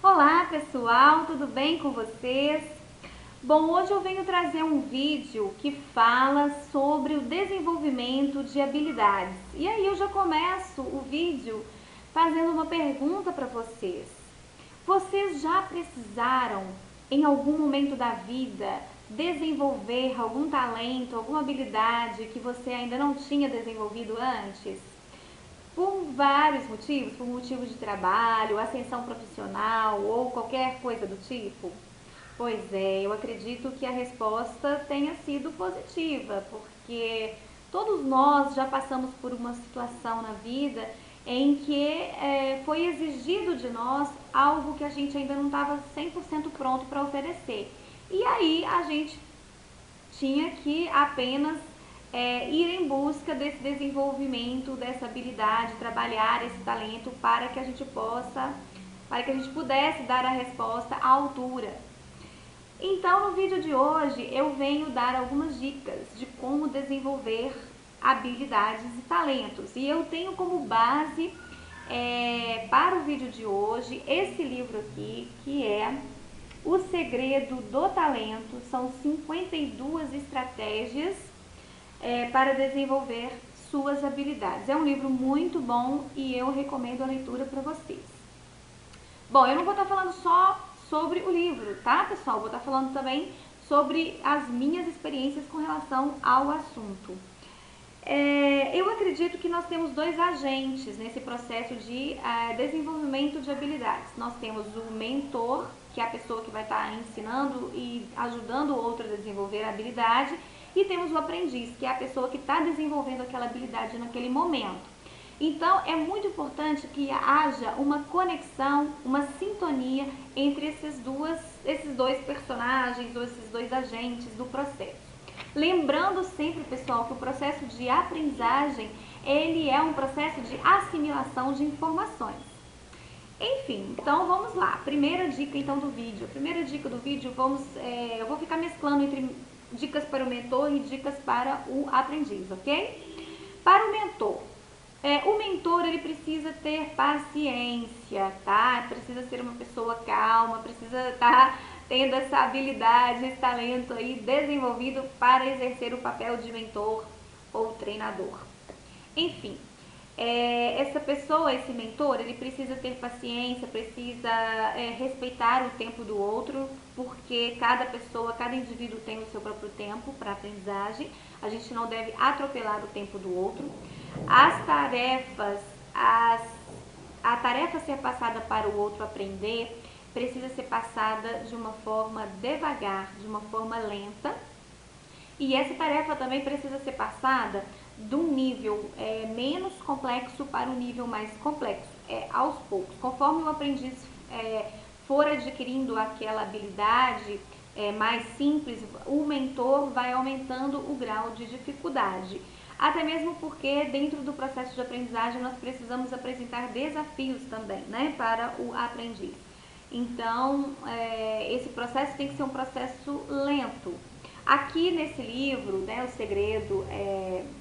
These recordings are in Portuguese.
Olá pessoal, tudo bem com vocês? Bom, hoje eu venho trazer um vídeo que fala sobre o desenvolvimento de habilidades. E aí eu já começo o vídeo fazendo uma pergunta para vocês. Vocês já precisaram, em algum momento da vida, desenvolver algum talento, alguma habilidade que você ainda não tinha desenvolvido antes? Por vários motivos, por motivos de trabalho, ascensão profissional ou qualquer coisa do tipo? Pois é, eu acredito que a resposta tenha sido positiva, porque todos nós já passamos por uma situação na vida em que foi exigido de nós algo que a gente ainda não estava 100% pronto para oferecer. E aí a gente tinha que apenas ir em busca desse desenvolvimento, dessa habilidade, trabalhar esse talento para que a gente pudesse dar a resposta à altura. Então, no vídeo de hoje, eu venho dar algumas dicas de como desenvolver habilidades e talentos. E eu tenho como base para o vídeo de hoje esse livro aqui, que é O Segredo do Talento. São 52 estratégias para desenvolver suas habilidades. É um livro muito bom e eu recomendo a leitura para vocês. Bom, eu não vou estar falando só sobre o livro, tá, pessoal? Vou estar falando também sobre as minhas experiências com relação ao assunto. Eu acredito que nós temos dois agentes nesse processo de desenvolvimento de habilidades. Nós temos o mentor, que é a pessoa que vai estar ensinando e ajudando o outro a desenvolver a habilidade, e temos o aprendiz, que é a pessoa que está desenvolvendo aquela habilidade naquele momento. Então, é muito importante que haja uma conexão, uma sintonia entre esses dois personagens ou esses dois agentes do processo. Lembrando sempre, pessoal, que o processo de aprendizagem, ele é um processo de assimilação de informações. Enfim, então vamos lá. Primeira dica então do vídeo. Primeira dica do vídeo, eu vou ficar mesclando entre dicas para o mentor e dicas para o aprendiz, ok? Para o mentor, o mentor ele precisa ter paciência, tá? Precisa ser uma pessoa calma, precisa estar tendo essa habilidade, esse talento aí desenvolvido para exercer o papel de mentor ou treinador. Enfim, essa pessoa, esse mentor, ele precisa ter paciência, precisa respeitar o tempo do outro, porque cada pessoa, cada indivíduo tem o seu próprio tempo para aprendizagem. A gente não deve atropelar o tempo do outro. As tarefas, a tarefa a ser passada para o outro aprender precisa ser passada de uma forma devagar, de uma forma lenta. E essa tarefa também precisa ser passada de um nível menos complexo para um nível mais complexo, aos poucos. Conforme o aprendiz for adquirindo aquela habilidade mais simples, o mentor vai aumentando o grau de dificuldade. Até mesmo porque dentro do processo de aprendizagem nós precisamos apresentar desafios também, né, para o aprendiz. Então, esse processo tem que ser um processo lento. Aqui nesse livro, né, O Segredo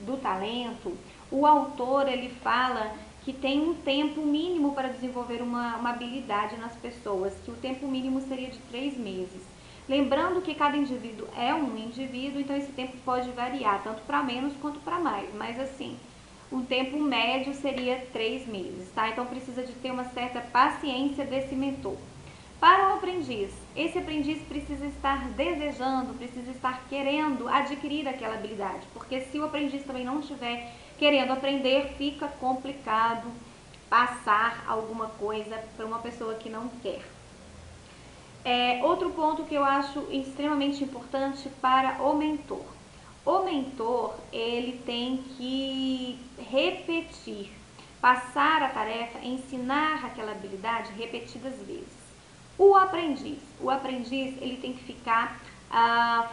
do Talento, o autor ele fala que tem um tempo mínimo para desenvolver uma habilidade nas pessoas, que o tempo mínimo seria de 3 meses. Lembrando que cada indivíduo é um indivíduo, então esse tempo pode variar, tanto para menos quanto para mais. Mas assim, o tempo médio seria 3 meses, tá? Então precisa de ter uma certa paciência desse mentor. Para o aprendiz, esse aprendiz precisa estar desejando, precisa estar querendo adquirir aquela habilidade, porque se o aprendiz também não estiver querendo aprender, fica complicado passar alguma coisa para uma pessoa que não quer. Outro ponto que eu acho extremamente importante para o mentor. O mentor, ele tem que repetir, passar a tarefa, ensinar aquela habilidade repetidas vezes. O aprendiz ele tem que ficar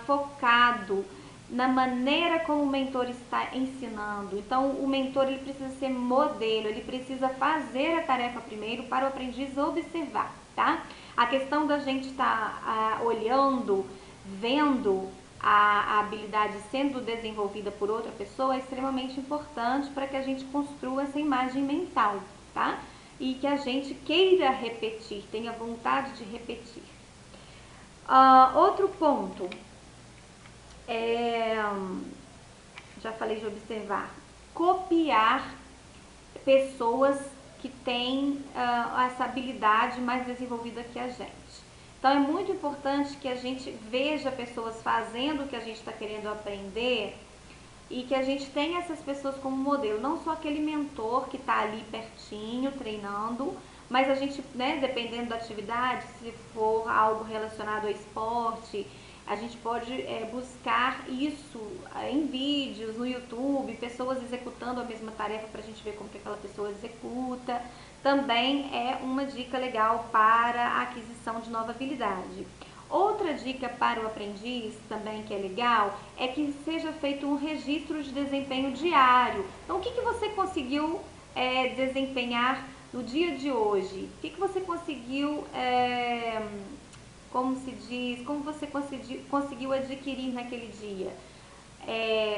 focado na maneira como o mentor está ensinando. Então, o mentor ele precisa ser modelo, ele precisa fazer a tarefa primeiro para o aprendiz observar, tá? A questão da gente estar olhando, vendo a habilidade sendo desenvolvida por outra pessoa é extremamente importante para que a gente construa essa imagem mental, tá? e que a gente queira repetir, tenha vontade de repetir. Outro ponto, já falei de observar, copiar pessoas que têm essa habilidade mais desenvolvida que a gente. Então é muito importante que a gente veja pessoas fazendo o que a gente está querendo aprender e que a gente tenha essas pessoas como modelo, não só aquele mentor que está ali pertinho, treinando, mas a gente, né, dependendo da atividade, se for algo relacionado ao esporte, a gente pode buscar isso em vídeos, no YouTube, pessoas executando a mesma tarefa para a gente ver como que aquela pessoa executa. Também é uma dica legal para a aquisição de nova habilidade. Outra dica para o aprendiz, também que é legal, é que seja feito um registro de desempenho diário. Então, o que você conseguiu desempenhar no dia de hoje? O que você conseguiu, como se diz, como você conseguiu adquirir naquele dia?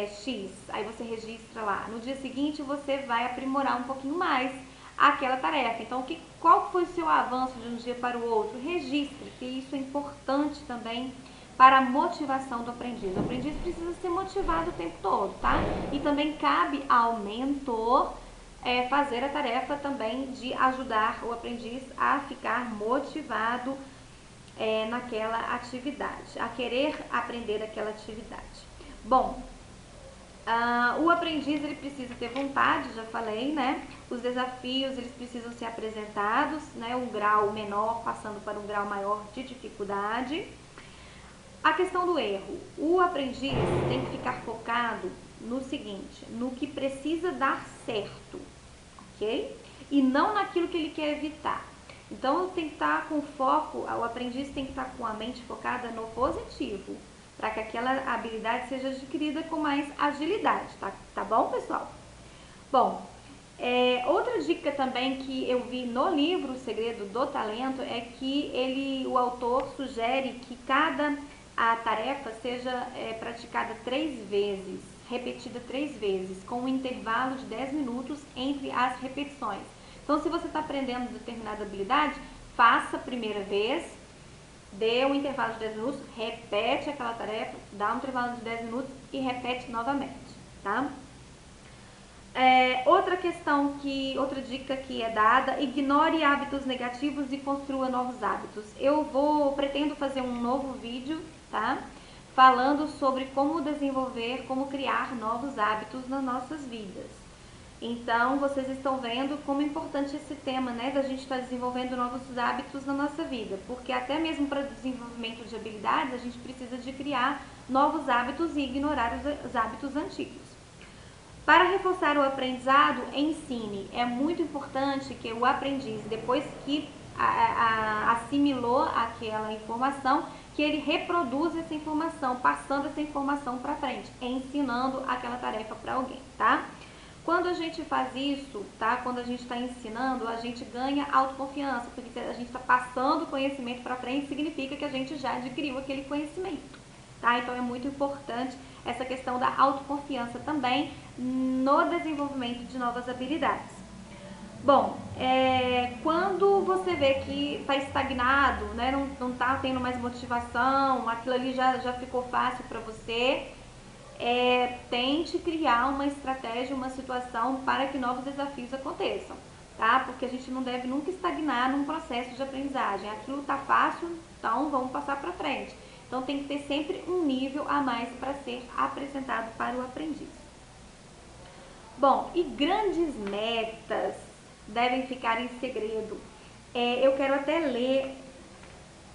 X, aí você registra lá. No dia seguinte, você vai aprimorar um pouquinho mais aquela tarefa. Então, qual foi o seu avanço de um dia para o outro? Registre, que isso é importante também para a motivação do aprendiz. O aprendiz precisa ser motivado o tempo todo, tá? E também cabe ao mentor fazer a tarefa também de ajudar o aprendiz a ficar motivado naquela atividade, a querer aprender aquela atividade. Bom, o aprendiz ele precisa ter vontade, já falei, né? Os desafios eles precisam ser apresentados, né? Um grau menor passando para um grau maior de dificuldade. A questão do erro. O aprendiz tem que ficar focado no seguinte, no que precisa dar certo, ok? E não naquilo que ele quer evitar. Então, tem que estar com foco, o aprendiz tem que estar com a mente focada no positivo, para que aquela habilidade seja adquirida com mais agilidade, tá bom, pessoal? Bom, outra dica também que eu vi no livro O Segredo do Talento é que o autor sugere que cada tarefa seja praticada 3 vezes, repetida 3 vezes, com um intervalo de 10 minutos entre as repetições. Então, se você está aprendendo determinada habilidade, faça a primeira vez, dê um intervalo de 10 minutos, repete aquela tarefa, dá um intervalo de 10 minutos e repete novamente, tá? Outra dica que é dada, ignore hábitos negativos e construa novos hábitos. Pretendo fazer um novo vídeo, tá? Falando sobre como desenvolver, como criar novos hábitos nas nossas vidas. Então, vocês estão vendo como é importante esse tema, né, da gente estar desenvolvendo novos hábitos na nossa vida, porque até mesmo para o desenvolvimento de habilidades, a gente precisa de criar novos hábitos e ignorar os hábitos antigos. Para reforçar o aprendizado, ensine. É muito importante que o aprendiz, depois que assimilou aquela informação, que ele reproduza essa informação, passando essa informação para frente, ensinando aquela tarefa para alguém, tá? Quando a gente faz isso, tá? Quando a gente está ensinando, a gente ganha autoconfiança, porque a gente está passando conhecimento para frente, significa que a gente já adquiriu aquele conhecimento, tá? Então é muito importante essa questão da autoconfiança também no desenvolvimento de novas habilidades. Bom, quando você vê que está estagnado, né? Não está tendo mais motivação, aquilo ali já ficou fácil para você, tente criar uma estratégia, uma situação para que novos desafios aconteçam, tá? Porque a gente não deve nunca estagnar num processo de aprendizagem. Aquilo tá fácil, então vamos passar para frente. Então tem que ter sempre um nível a mais para ser apresentado para o aprendiz. Bom, e grandes metas devem ficar em segredo. Eu quero até ler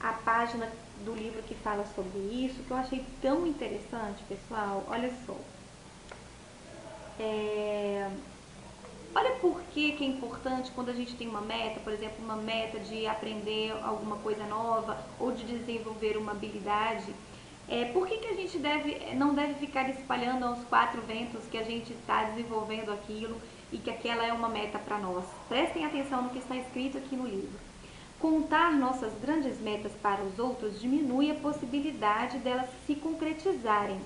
a página do livro que fala sobre isso, que eu achei tão interessante, pessoal. Olha só. Olha por que é importante quando a gente tem uma meta, por exemplo, uma meta de aprender alguma coisa nova ou de desenvolver uma habilidade. Por que a gente não deve ficar espalhando aos 4 ventos que a gente está desenvolvendo aquilo e que aquela é uma meta para nós? Prestem atenção no que está escrito aqui no livro. Contar nossas grandes metas para os outros diminui a possibilidade delas se concretizarem.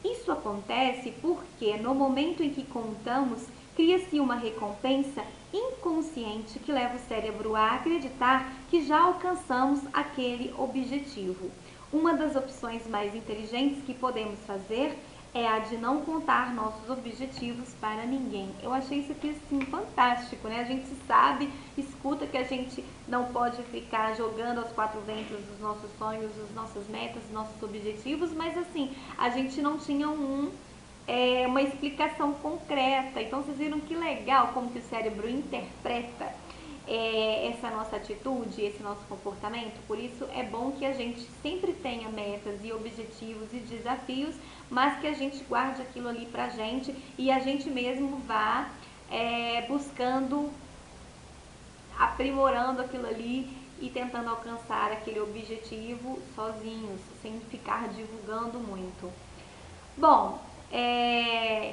Isso acontece porque, no momento em que contamos, cria-se uma recompensa inconsciente que leva o cérebro a acreditar que já alcançamos aquele objetivo. Uma das opções mais inteligentes que podemos fazer é a de não contar nossos objetivos para ninguém. Eu achei isso aqui assim fantástico, né? A gente sabe, escuta que a gente não pode ficar jogando aos quatro ventos os nossos sonhos, as nossas metas, os nossos objetivos, mas assim, a gente não tinha uma explicação concreta. Então vocês viram que legal como que o cérebro interpreta essa nossa atitude, esse nosso comportamento. Por isso é bom que a gente sempre tenha metas e objetivos e desafios, mas que a gente guarde aquilo ali pra gente e a gente mesmo vá buscando, aprimorando aquilo ali e tentando alcançar aquele objetivo sozinhos, sem ficar divulgando muito. Bom,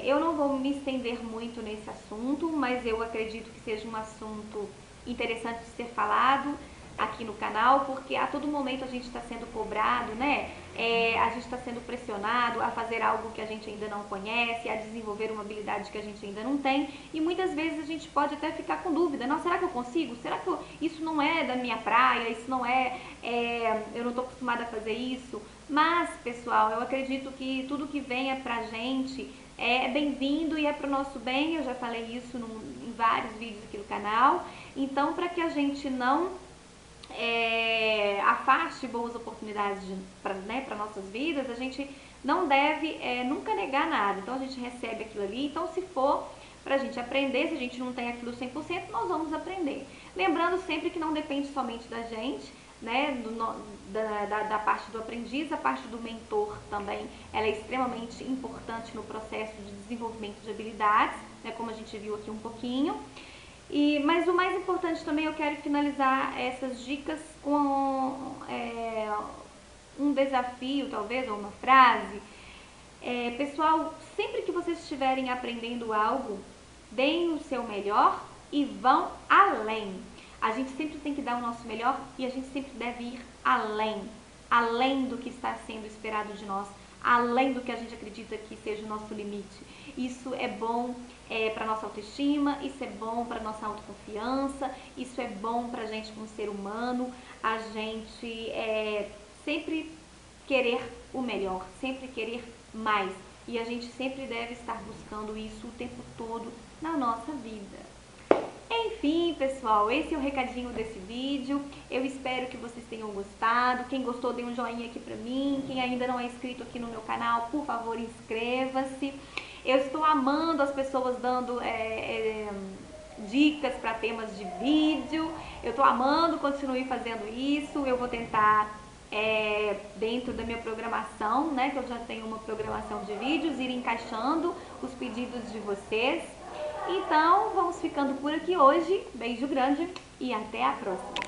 eu não vou me estender muito nesse assunto, mas eu acredito que seja um assunto interessante de ser falado aqui no canal, porque a todo momento a gente está sendo cobrado, né? A gente está sendo pressionado a fazer algo que a gente ainda não conhece, a desenvolver uma habilidade que a gente ainda não tem, e muitas vezes a gente pode até ficar com dúvida, não, será que eu consigo? Será que isso não é da minha praia? Isso não eu não estou acostumada a fazer isso? Mas, pessoal, eu acredito que tudo que venha pra gente é bem-vindo e é pro nosso bem. Eu já falei isso em vários vídeos aqui no canal. Então, para que a gente não afaste boas oportunidades para nossas vidas, a gente não deve nunca negar nada. Então a gente recebe aquilo ali, então se for pra gente aprender, se a gente não tem aquilo 100%, nós vamos aprender. Lembrando sempre que não depende somente da gente, né, da parte do aprendiz, a parte do mentor também, ela é extremamente importante no processo de desenvolvimento de habilidades, né, como a gente viu aqui um pouquinho. Mas o mais importante também, eu quero finalizar essas dicas com um desafio, talvez, ou uma frase. Pessoal, sempre que vocês estiverem aprendendo algo, deem o seu melhor e vão além. A gente sempre tem que dar o nosso melhor e a gente sempre deve ir além do que está sendo esperado de nós, além do que a gente acredita que seja o nosso limite. Isso é bom para nossa autoestima, isso é bom para nossa autoconfiança, isso é bom para a gente como ser humano, a gente sempre querer o melhor, sempre querer mais. E a gente sempre deve estar buscando isso o tempo todo na nossa vida. Enfim, pessoal, esse é o recadinho desse vídeo. Eu espero que vocês tenham gostado. Quem gostou, dê um joinha aqui pra mim. Quem ainda não é inscrito aqui no meu canal, por favor, inscreva-se. Eu estou amando as pessoas dando dicas para temas de vídeo. Eu estou amando, continue fazendo isso. Eu vou tentar, dentro da minha programação, né, que eu já tenho uma programação de vídeos, ir encaixando os pedidos de vocês. Então, vamos ficando por aqui hoje. Beijo grande e até a próxima!